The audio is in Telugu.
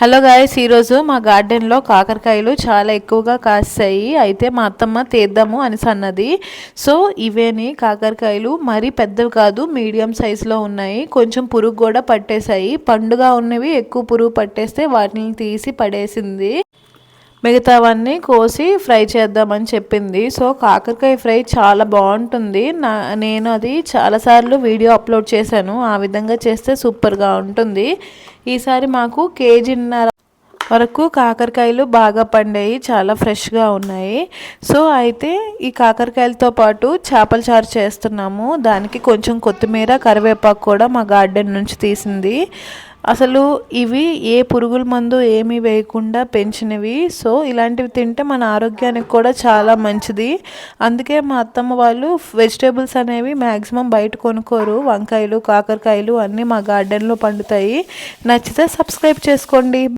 హలో గాయ్స్, ఈరోజు మా గార్డెన్లో కాకరకాయలు చాలా ఎక్కువగా కాస్తాయి. అయితే మా అత్తమ్మ తీద్దాము అని అన్నది. సో ఇవేని కాకరకాయలు మరీ పెద్దవి కాదు, మీడియం సైజులో ఉన్నాయి. కొంచెం పురుగు కూడా పట్టేశాయి. పండుగా ఉన్నవి ఎక్కువ పురుగు పట్టేస్తే వాటిని తీసి పడేసింది. మిగతావన్నీ కోసి ఫ్రై చేద్దామని చెప్పింది. సో కాకరకాయ ఫ్రై చాలా బాగుంటుంది. నేను అది చాలాసార్లు వీడియో అప్లోడ్ చేశాను. ఆ విధంగా చేస్తే సూపర్గా ఉంటుంది. ఈసారి మాకు కేజీన్నర వరకు కాకరకాయలు బాగా పండాయి, చాలా ఫ్రెష్గా ఉన్నాయి. సో అయితే ఈ కాకరకాయలతో పాటు చేపల చారు చేస్తున్నాము. దానికి కొంచెం కొత్తిమీర, కరివేపాకు కూడా మా గార్డెన్ నుంచి తీసింది. అసలు ఇవి ఏ పురుగుల మందు ఏమీ వేయకుండా పెంచినవి. సో ఇలాంటివి తింటే మన ఆరోగ్యానికి కూడా చాలా మంచిది. అందుకే మా అత్తమ్మ వాళ్ళు వెజిటేబుల్స్ అనేవి మ్యాక్సిమం బయట కొనుక్కోరు. వంకాయలు, కాకరకాయలు అన్నీ మా గార్డెన్లో పండుతాయి. నచ్చితే సబ్స్క్రైబ్ చేసుకోండి.